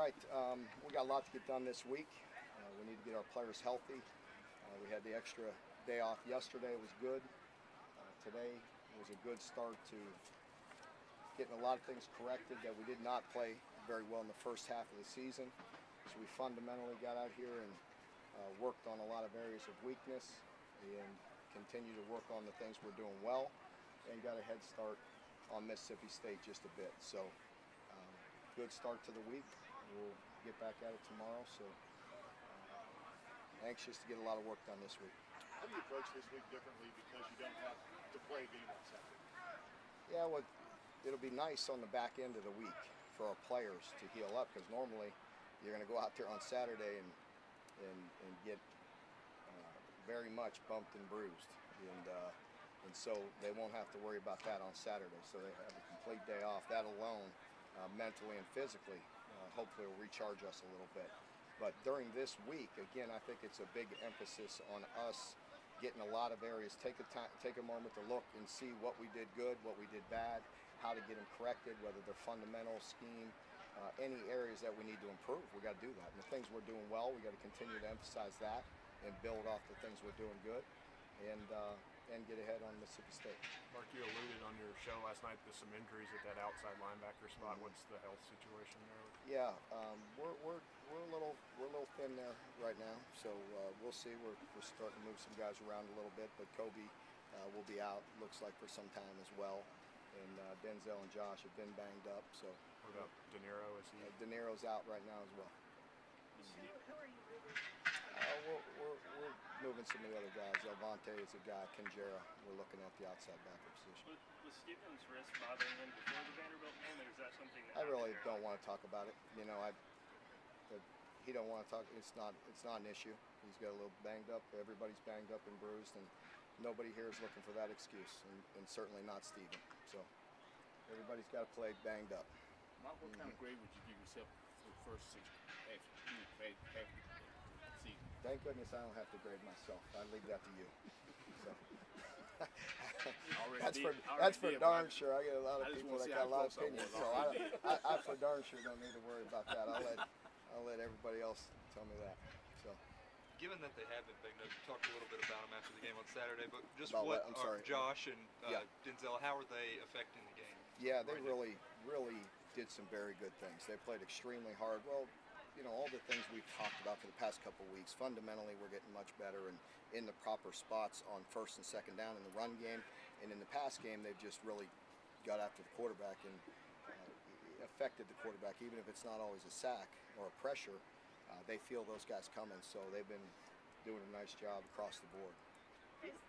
right, we got a lot to get done this week. We need to get our players healthy. We had the extra day off yesterday. It was good. Today was a good start to getting a lot of things corrected that we did not play very well in the first half of the season. So we fundamentally got out here and worked on a lot of areas of weakness and continue to work on the things we're doing well and got a head start on Mississippi State just a bit. So good start to the week. We'll get back at it tomorrow. So anxious to get a lot of work done this week. How do you approach this week differently because you don't have to play a game on Saturday? Yeah, well, it'll be nice on the back end of the week for our players to heal up, because normally you're going to go out there on Saturday and get very much bumped and bruised, and so they won't have to worry about that on Saturday. So they have a complete day off. That alone, mentally and physically, hopefully will recharge us a little bit. But during this week, again, I think it's a big emphasis on us getting a lot of areas. Take a moment to look and see what we did good, what we did bad, how to get them corrected, whether they're fundamental, scheme, any areas that we need to improve. We got to do that. And the things we're doing well, we got to continue to emphasize that and build off the things we're doing good, and get ahead on Mississippi State. Mark, you alluded on your show last night to some injuries at that outside linebacker spot. What's the health situation there? Yeah, we're a little thin there right now, so we'll see. We're starting to move some guys around a little bit, but Kobe will be out, looks like, for some time as well. And Denzel and Josh have been banged up. So what about De Niro? Is he? De Niro's out right now as well. Who are you moving? We're moving some of the other guys. Elvante is a guy. Kinjera. We're looking at the outside backer position. Was Stevens' wrist bothering him before the Vanderbilt game, or is that something that I really don't want to talk about it. You know, he don't want to talk. It's not an issue. He's got a little banged up. Everybody's banged up and bruised, and nobody here is looking for that excuse, and certainly not Steven. So everybody's got to play banged up. Mark, what kind of grade would you give yourself for the first half season? Thank goodness I don't have to grade myself. I leave that to you. So that's for darn sure. I get a lot of people that got a lot of opinions, so I for darn sure don't need to worry about that. I'll let everybody else tell me that. So. Given that they have been big, you talked a little bit about them after the game on Saturday, but just about what I'm are sorry. Josh and Denzel, how are they affecting the game? Yeah, they really did some very good things. They played extremely hard. Well, you know, all the things we've talked about for the past couple of weeks, fundamentally we're getting much better and in the proper spots on first and second down in the run game. And in the pass game, they've just really got after the quarterback and affected the quarterback, even if it's not always a sack or a pressure. They feel those guys coming, so they've been doing a nice job across the board. You guys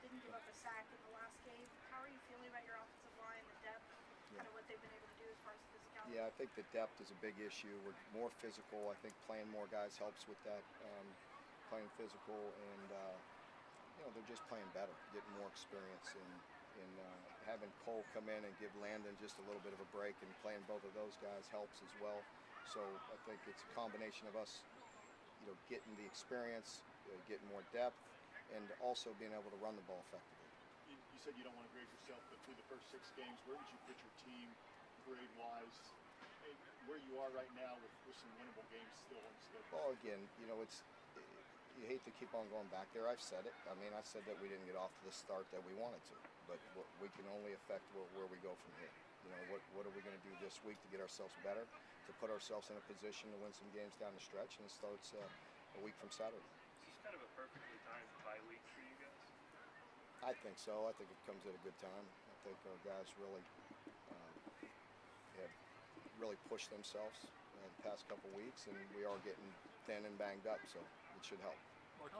didn't give up a sack in the last game. How are you feeling about your offensive line, the depth, kind of what they've been able to do as far as physicality? Yeah, I think the depth is a big issue. We're more physical. I think playing more guys helps with that, playing physical, and you know, they're just playing better, getting more experience, and having Cole come in and give Landon just a little bit of a break, and playing both of those guys helps as well. So I think it's a combination of us, you know, getting the experience, getting more depth, and also being able to run the ball effectively. You said you don't want to grade yourself, but through the first 6 games, where would you put your team grade-wise? Where you are right now with some winnable games still on the schedule? Well, again, you know, you hate to keep on going back there. I've said it. I mean, I said that we didn't get off to the start that we wanted to, but we can only affect where we go from here. You know, what are we going to do this week to get ourselves better, to put ourselves in a position to win some games down the stretch, and it starts a week from Saturday. Is this kind of a perfectly timed bye week for you guys? I think so. I think it comes at a good time. I think our guys really have really pushed themselves the past couple weeks, and we are getting thin and banged up, so it should help. Mark,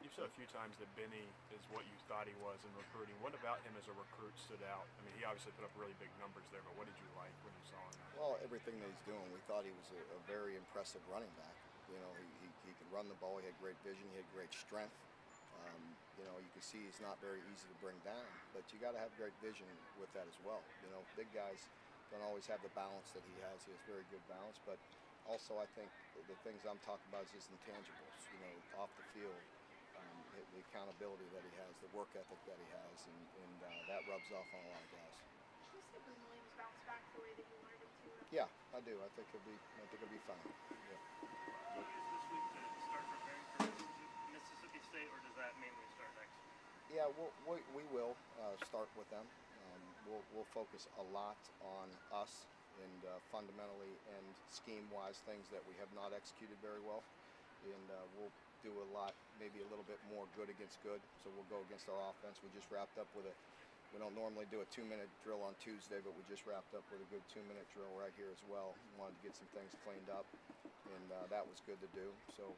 you've said a few times that Benny is what you thought he was in recruiting. What about him as a recruit stood out? I mean, he obviously put up really big numbers there, but what did you like when you saw him? Well, everything that he's doing. We thought he was a very impressive running back. You know, he could run the ball. He had great vision. He had great strength. You know, you can see he's not very easy to bring down, but you got to have great vision with that as well. You know, big guys don't always have the balance that he has. He has very good balance, but also I think the things I'm talking about is his intangibles. You know, off the field, the accountability that he has, the work ethic that he has, and that rubs off on a lot of guys. Did you say Boone Williams bounced back the way that you wanted him to? Yeah, I do. I think it'll be fun. Yeah. Will you use this week to start preparing for Mississippi State, or does that mainly start next week? Yeah, we will start with them. We'll focus a lot on us and fundamentally and scheme-wise things that we have not executed very well, and we'll do a lot, maybe a little bit more good against good. So we'll go against our offense. We just wrapped up with we don't normally do a 2-minute drill on Tuesday, but we just wrapped up with a good 2-minute drill right here as well. Wanted to get some things cleaned up, and that was good to do. So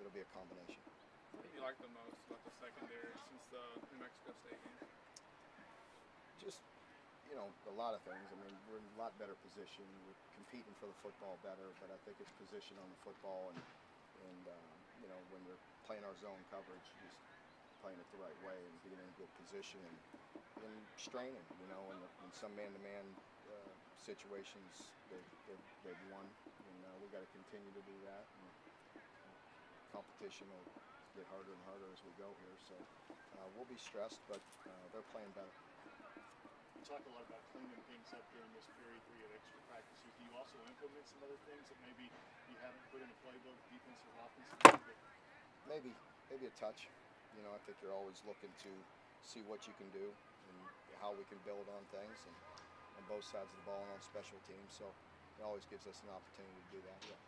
it'll be a combination. What do you like the most about the secondary since the New Mexico State game? Just, a lot of things. I mean, we're in a lot better position. We're competing for the football better, but I think it's position on the football, and when you're playing our zone coverage, just playing it the right way and being in good position and straining, in some man-to-man situations they've won, and we got to continue to do that. And competition will get harder and harder as we go here, so we'll be stressed, but they're playing better. You talk a lot about cleaning things up during this period where you have extra practices. Do you also implement some other things that maybe you haven't put in a playbook, defensive or offensive? Maybe a touch. I think you're always looking to see what you can do and how we can build on things, and on both sides of the ball and on special teams. So it always gives us an opportunity to do that. Yeah.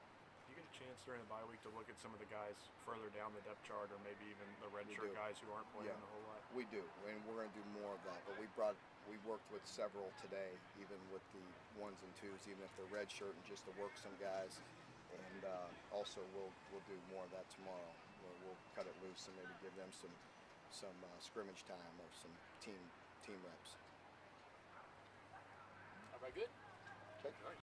You get a chance during the bye week to look at some of the guys further down the depth chart, or maybe even the redshirt guys who aren't playing a whole lot. We do, and we're going to do more of that. But we worked with several today, even with the 1s and 2s, even if they're redshirt, and just to work some guys. And also we'll do more of that tomorrow, where we'll cut it loose and maybe give them some scrimmage time or some team reps. All right, good. Okay.